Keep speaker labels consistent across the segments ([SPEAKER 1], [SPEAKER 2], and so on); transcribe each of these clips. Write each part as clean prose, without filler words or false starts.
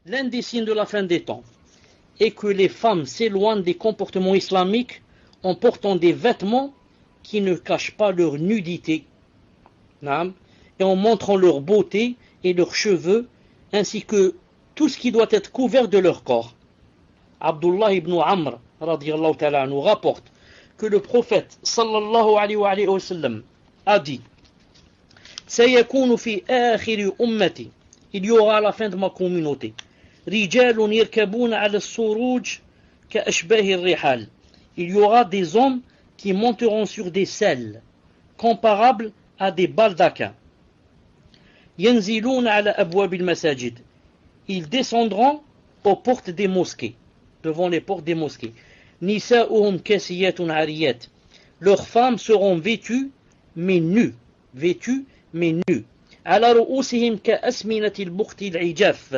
[SPEAKER 1] L'un des signes de la fin des temps est que les femmes s'éloignent des comportements islamiques en portant des vêtements qui ne cachent pas leur nudité, et en montrant leur beauté et leurs cheveux, ainsi que tout ce qui doit être couvert de leur corps. Abdullah ibn Amr radiyallahu ta'ala nous rapporte que le prophète sallallahu alayhi wa sallam a dit: Sayakunu fi akhiri ummati, il y aura à la fin de ma communauté, rijalun yarkabuna ala as-suruj ka ashbahi ar-rihal, il y aura des hommes qui monteront sur des selles comparables à des baldaquins. Yanziluna ala abwab al-masajid, ils descendront aux portes des mosquées, devant les portes des mosquées. Nisa'uhum kasiyatun ariyat, leurs femmes seront vêtues mais nues, vêtues mais nues. Ala ru'usihim ka asminati al-bukhti al-ijaf,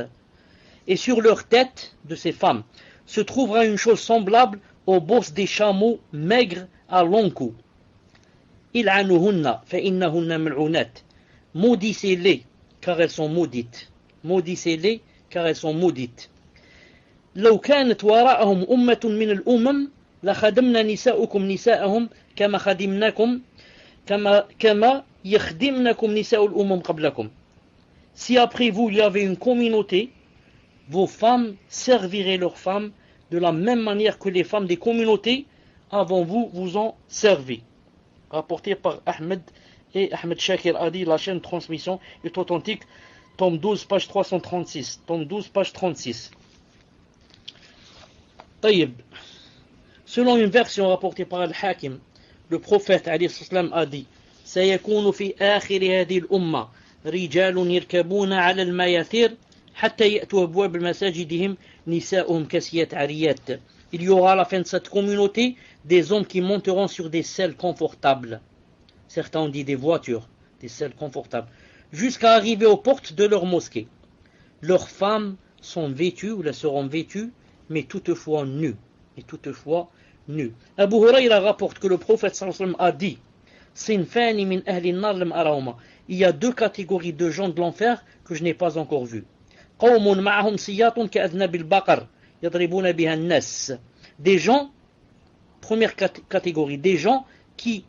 [SPEAKER 1] et sur leur tête de ces femmes se trouvera une chose semblable aux bosses des chameaux maigres à long cou. Il'anuhunna fa innahunna mal'unat, maudissez-les car elles sont maudites. Maudissez-les car elles sont maudites. لو كانت وراءهم أمة من الأمم لخدمنا نساؤكم نساءهم كما خدمناكم كما يخدمنكم نساء الأمم قبلكم. Si après vous il y avait une communauté, vos femmes serviraient leurs femmes de la même manière que les femmes des communautés avant vous vous ont servi. Rapporté par Ahmed et Ahmed Shakir Adi, la chaîne de transmission est authentique, tome 12, page 336. Tome 12, page 36. طيب. Selon une version rapportée par Al-Hakim, le prophète a dit: سيكون في آخر هذه الأمة رجال يركبون على المياثير حتى يأتوا أبواب مساجدهم نساؤهم كاسيات عاريات. Il y aura à la fin de cette communauté des hommes qui monteront sur des selles confortables. Certains ont dit des voitures, des selles confortables, jusqu'à arriver aux portes de leur mosquée. Leurs femmes sont vêtues, ou elles seront vêtues, mais toutefois nues. Et toutefois nues. Abu Hurayra rapporte que le prophète sallallahu alayhi wa sallam a dit: Sinfani min ahli an-nar lam arahuma. Il y a deux catégories de gens de l'enfer que je n'ai pas encore vues. Qawmun ma'ahum siyatun ka'adhnab al-baqar yadribuna biha an-nas. Des gens, première catégorie, des gens qui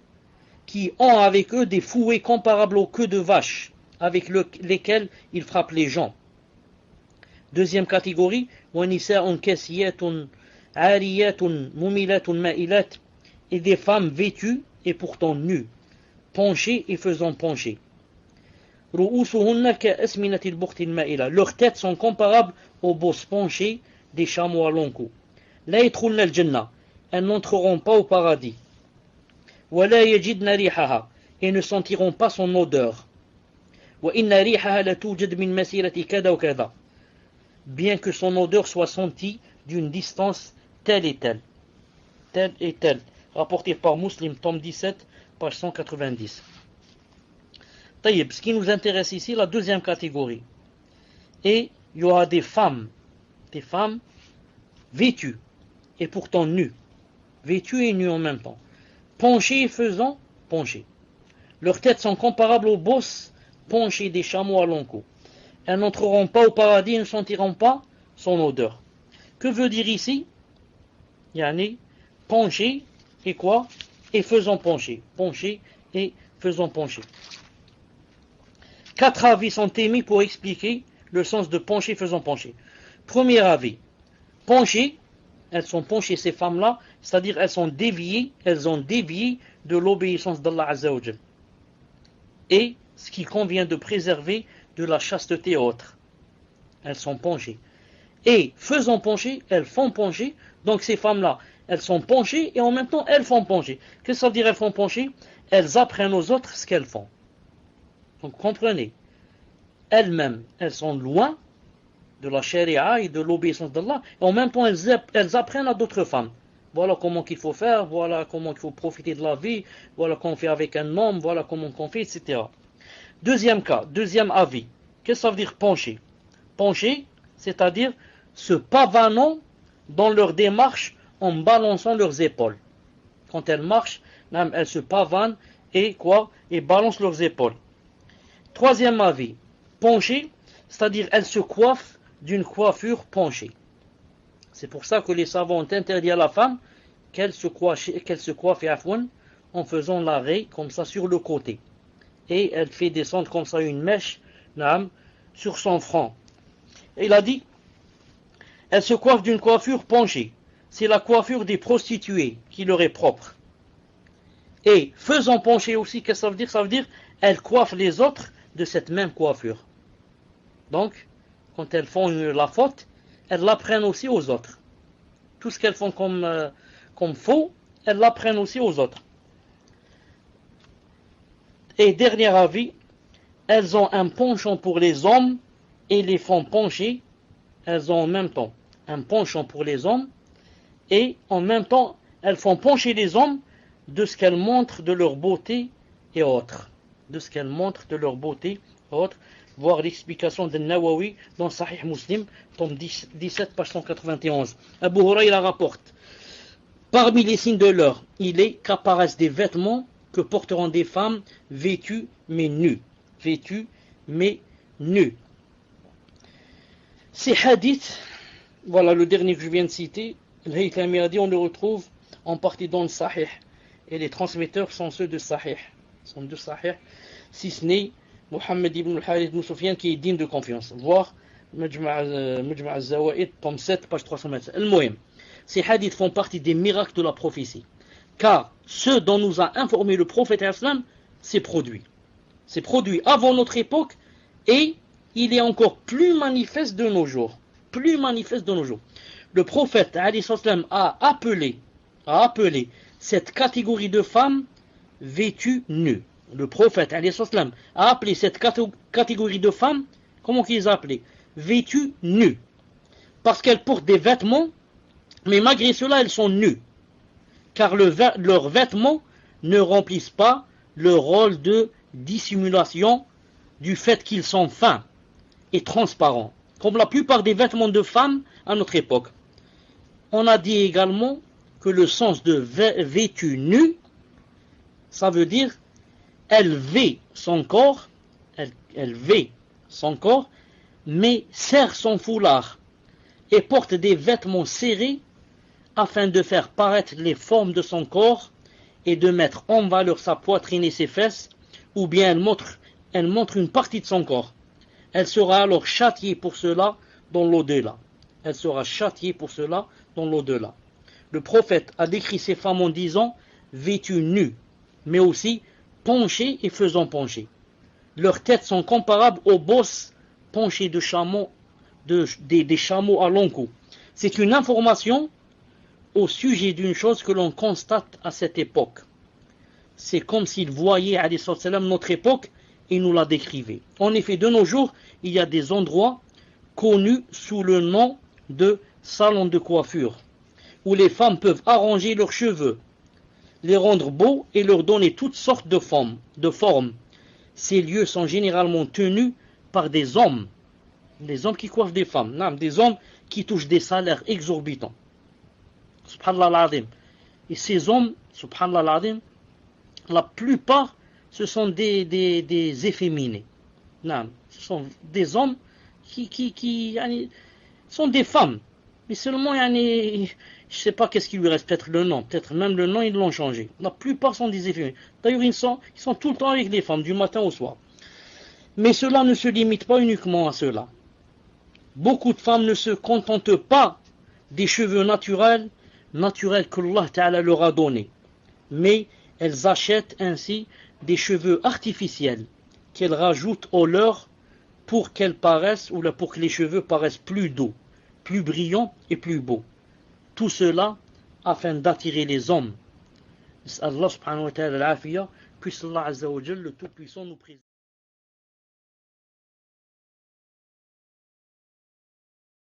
[SPEAKER 1] ont avec eux des fouets comparables aux queues de vache, avec lesquels ils frappent les gens. Deuxième catégorie, وَنِسَاءٌ كَاسِيَاتٌ عَارِيَاتٌ مُمِلَاتٌ مَائِلَاتٌ, et des femmes vêtues et pourtant nues, penchées et faisant pencher. رُؤُوسُهُنَّ كَأَسْمِنَةِ الْبُخْتِ الْمَائِلَةِ, leurs têtes sont comparables aux bosses penchées des chameaux à long cou. لَا يَدْخُلْنَ الْجَنَّةَ, elles n'entreront pas au paradis. وَلَا يَجِدْنَ رِيحَهَا, et ne sentiront pas son odeur. وَإِنَّ رِيحَهَا لَتُوجَدْ مِنْ مَسِيرَةِ كَذَا وَكَذَا, bien que son odeur soit sentie d'une distance telle et telle. Telle et telle. Rapporté par Muslim, tome 17, page 190. Taïb, ce qui nous intéresse ici, la deuxième catégorie. Et il y aura des femmes vêtues et pourtant nues. Vêtues et nues en même temps. Penchées et faisant pencher. Leurs têtes sont comparables aux bosses penchées des chameaux à long cou. Elles n'entreront pas au paradis et ne sentiront pas son odeur. Que veut dire ici? Yani, pencher et quoi? Et faisant pencher. Pencher et faisant pencher. 4 avis sont émis pour expliquer le sens de pencher faisant pencher. Premier avis. Pencher, elles sont penchées ces femmes-là, c'est-à-dire elles ont dévié de l'obéissance d'Allah Azza wa Jal. Et ce qu'il convient de préserver de la chasteté autre. Elles sont penchées. Et faisant pencher, elles font pencher. Donc ces femmes-là, elles sont penchées et en même temps elles font pencher. Qu'est-ce que ça veut dire elles font pencher? Elles apprennent aux autres ce qu'elles font. Donc comprenez, elles-mêmes, elles sont loin de la charia et de l'obéissance d'Allah. Et en même temps elles apprennent à d'autres femmes. Voilà comment il faut faire, voilà comment il faut profiter de la vie, voilà comment on fait avec un homme, voilà comment on fait, etc. Deuxième cas, deuxième avis. Qu'est-ce que ça veut dire pencher? Pencher, c'est-à-dire se pavanant dans leur démarche en balançant leurs épaules. Quand elles marchent, elles se pavanent et quoi? Et balancent leurs épaules. Troisième avis, pencher, c'est-à-dire elles se coiffent d'une coiffure penchée. C'est pour ça que les savants ont interdit à la femme qu'elle se coiffe en faisant l'arrêt comme ça sur le côté. Et elle fait descendre comme ça une mèche sur son front. Et il a dit, elle se coiffe d'une coiffure penchée. C'est la coiffure des prostituées qui leur est propre. Et faisant pencher aussi, qu'est-ce que ça veut dire? Ça veut dire, elles coiffent les autres de cette même coiffure. Donc, quand elles font la faute, elles l'apprennent aussi aux autres. Tout ce qu'elles font comme faux, elles l'apprennent aussi aux autres. Et dernier avis, elles ont un penchant pour les hommes et les font pencher. Elles ont en même temps un penchant pour les hommes et en même temps elles font pencher les hommes de ce qu'elles montrent de leur beauté et autres. De ce qu'elles montrent de leur beauté et autres. Voir l'explication de Nawawi dans Sahih Muslim, tome 17, page 191. Abu Hurayra rapporte, parmi les signes de l'heure, il est qu'apparaissent des vêtements que porteront des femmes vêtues mais nues. Vêtues mais nues. Ces hadiths, voilà le dernier que je viens de citer, Al-Haythami a dit, on le retrouve en partie dans le Sahih. Et les transmetteurs sont ceux de Sahih. Sont de Sahih, si ce n'est Mohammed ibn al-Harith ibn Sufyan qui est digne de confiance. Voir Mujma' al-Zawaid, tome 7, page 327. Al-Muhim. Ces hadiths font partie des miracles de la prophétie. Car ce dont nous a informé le prophète islam, c'est produit. C'est produit avant notre époque et il est encore plus manifeste de nos jours. Plus manifeste de nos jours. Le prophète islam a appelé cette catégorie de femmes vêtues nues. Le prophète islam a appelé cette catégorie de femmes, comment qu'ils appelaient? Vêtues nues. Parce qu'elles portent des vêtements, mais malgré cela, elles sont nues. Car leurs vêtements ne remplissent pas le rôle de dissimulation du fait qu'ils sont fins et transparents, comme la plupart des vêtements de femmes à notre époque. On a dit également que le sens de vêtue nue, ça veut dire elle vêt son corps, mais serre son foulard et porte des vêtements serrés afin de faire paraître les formes de son corps et de mettre en valeur sa poitrine et ses fesses, ou bien elle montre une partie de son corps. Elle sera alors châtiée pour cela dans l'au-delà. Elle sera châtiée pour cela dans l'au-delà. Le prophète a décrit ces femmes en disant vêtues nues, mais aussi penchées et faisant pencher. Leurs têtes sont comparables aux bosses penchées de chameaux, des chameaux à long cou. C'est une information au sujet d'une chose que l'on constate à cette époque. C'est comme s'il voyait notre époque et nous la décrivait. En effet, de nos jours, il y a des endroits connus sous le nom de salons de coiffure, où les femmes peuvent arranger leurs cheveux, les rendre beaux et leur donner toutes sortes de formes. Ces lieux sont généralement tenus par des hommes qui coiffent des femmes, des hommes qui touchent des salaires exorbitants. Subhanallah al-Azim. Et ces hommes, subhanallah al-Azim, la plupart, ce sont des efféminés. Ce sont des hommes qui sont des femmes. Mais seulement, je ne sais pas qu'est-ce qui lui reste, peut-être le nom. Peut-être même le nom, ils l'ont changé. La plupart sont des efféminés. D'ailleurs, ils sont tout le temps avec les femmes, du matin au soir. Mais cela ne se limite pas uniquement à cela. Beaucoup de femmes ne se contentent pas des cheveux naturels que Allah Ta'ala leur a donnés. Mais elles achètent ainsi des cheveux artificiels qu'elles rajoutent aux leurs pour qu'elles paraissent, ou pour que les cheveux paraissent plus doux, plus brillants et plus beaux. Tout cela afin d'attirer les hommes. Allah subhanahu wa ta'ala al-afiya, puisse Allah azza wa jalla, le Tout-Puissant, nous préserve.